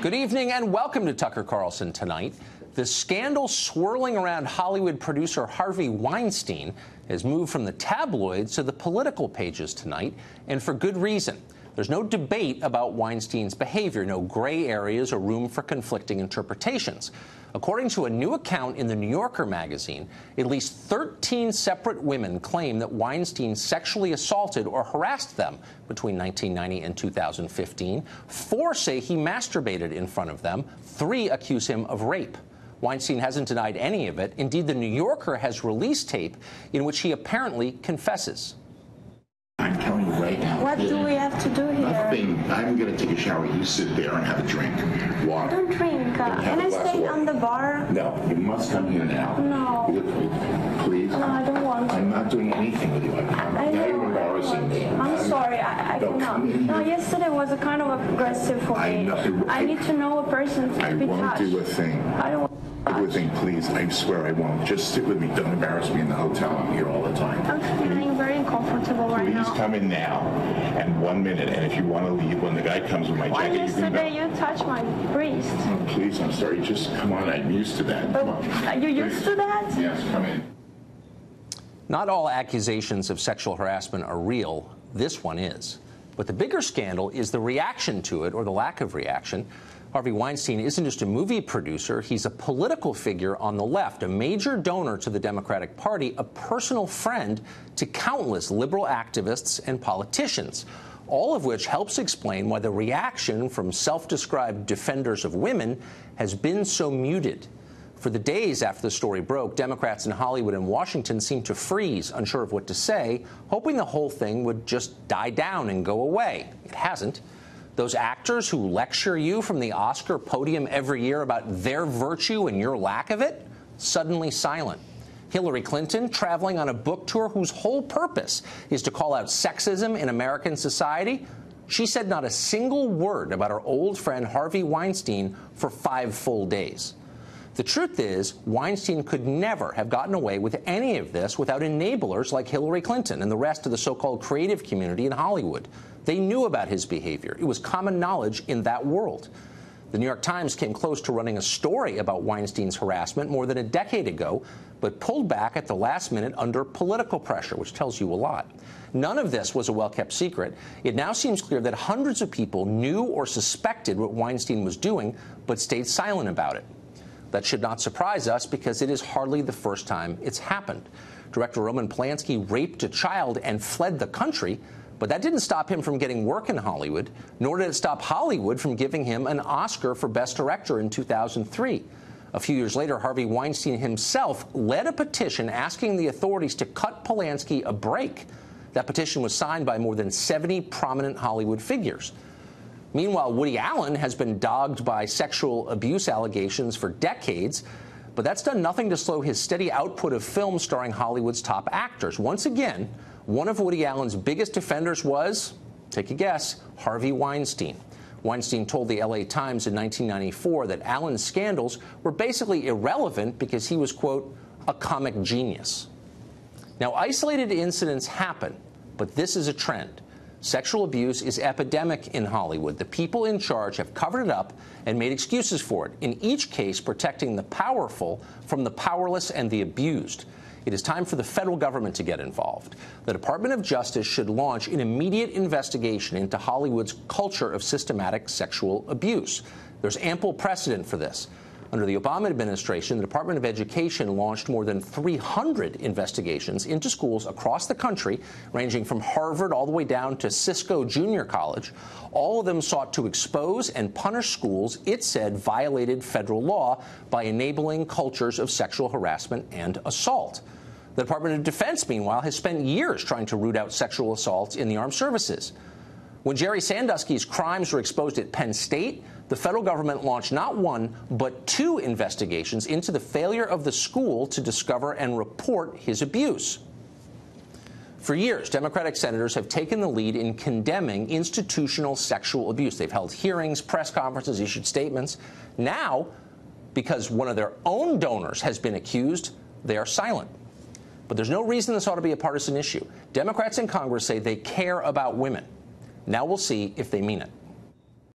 Good evening and welcome to Tucker Carlson Tonight. The scandal swirling around Hollywood producer Harvey Weinstein has moved from the tabloids to the political pages tonight, and for good reason. There's no debate about Weinstein's behavior, no gray areas or room for conflicting interpretations. According to a new account in the New Yorker magazine, at least 13 separate women claim that Weinstein sexually assaulted or harassed them between 1990 and 2015. 4 say he masturbated in front of them. 3 accuse him of rape. Weinstein hasn't denied any of it. Indeed, the New Yorker has released tape in which he apparently confesses. I'm telling you right now. What do we have to do here? Nothing. I'm going to take a shower. You sit there and have a drink. Water. I don't drink. Can I stay on the bar? No, you must come here now. No. Please. No, I don't want to. I'm not doing anything with you. Now you're embarrassing me. I'm sorry. I cannot. No, yesterday was a kind of aggressive for me. I need to know a person to be touched. I won't do a thing. I don't want do a thing, please. I swear I won't. Just sit with me. Don't embarrass me in the hotel. I'm here all the time. I'm feeling very uncomfortable right now. Please come in now, and 1 minute. And if you want to leave, when the guy comes with my jacket, yesterday you touched my breast. Oh, please, I'm sorry. Just come on. I'm used to that. Come on. Are you used to that? Yes, come in. Not all accusations of sexual harassment are real. This one is. But the bigger scandal is the reaction to it, or the lack of reaction. Harvey Weinstein isn't just a movie producer. He's a political figure on the left, a major donor to the Democratic Party, a personal friend to countless liberal activists and politicians, all of which helps explain why the reaction from self-described defenders of women has been so muted. For the days after the story broke, Democrats in Hollywood and Washington seemed to freeze, unsure of what to say, hoping the whole thing would just die down and go away. It hasn't. Those actors who lecture you from the Oscar podium every year about their virtue and your lack of it, suddenly silent. Hillary Clinton traveling on a book tour whose whole purpose is to call out sexism in American society. She said not a single word about her old friend Harvey Weinstein for 5 full days. The truth is, Weinstein could never have gotten away with any of this without enablers like Hillary Clinton and the rest of the so-called creative community in Hollywood. They knew about his behavior. It was common knowledge in that world. The New York Times came close to running a story about Weinstein's harassment more than a decade ago, but pulled back at the last minute under political pressure, which tells you a lot. None of this was a well-kept secret. It now seems clear that hundreds of people knew or suspected what Weinstein was doing, but stayed silent about it. That should not surprise us because it is hardly the first time it's happened. Director Roman Polanski raped a child and fled the country, but that didn't stop him from getting work in Hollywood, nor did it stop Hollywood from giving him an Oscar for Best Director in 2003. A few years later, Harvey Weinstein himself led a petition asking the authorities to cut Polanski a break. That petition was signed by more than 70 prominent Hollywood figures. Meanwhile, Woody Allen has been dogged by sexual abuse allegations for decades, but that's done nothing to slow his steady output of films starring Hollywood's top actors. Once again, one of Woody Allen's biggest defenders was, take a guess, Harvey Weinstein. Weinstein told the LA Times in 1994 that Allen's scandals were basically irrelevant because he was, quote, a comic genius. Now, isolated incidents happen, but this is a trend. Sexual abuse is epidemic in Hollywood. The people in charge have covered it up and made excuses for it, in each case protecting the powerful from the powerless and the abused. It is time for the federal government to get involved. The Department of Justice should launch an immediate investigation into Hollywood's culture of systematic sexual abuse. There's ample precedent for this. Under the Obama administration, the Department of Education launched more than 300 investigations into schools across the country, ranging from Harvard all the way down to Cisco Junior College. All of them sought to expose and punish schools it said violated federal law by enabling cultures of sexual harassment and assault. The Department of Defense, meanwhile, has spent years trying to root out sexual assaults in the armed services. When Jerry Sandusky's crimes were exposed at Penn State, the federal government launched not 1, but 2 investigations into the failure of the school to discover and report his abuse. For years, Democratic senators have taken the lead in condemning institutional sexual abuse. They've held hearings, press conferences, issued statements. Now, because one of their own donors has been accused, they are silent. But there's no reason this ought to be a partisan issue. Democrats in Congress say they care about women. Now we'll see if they mean it.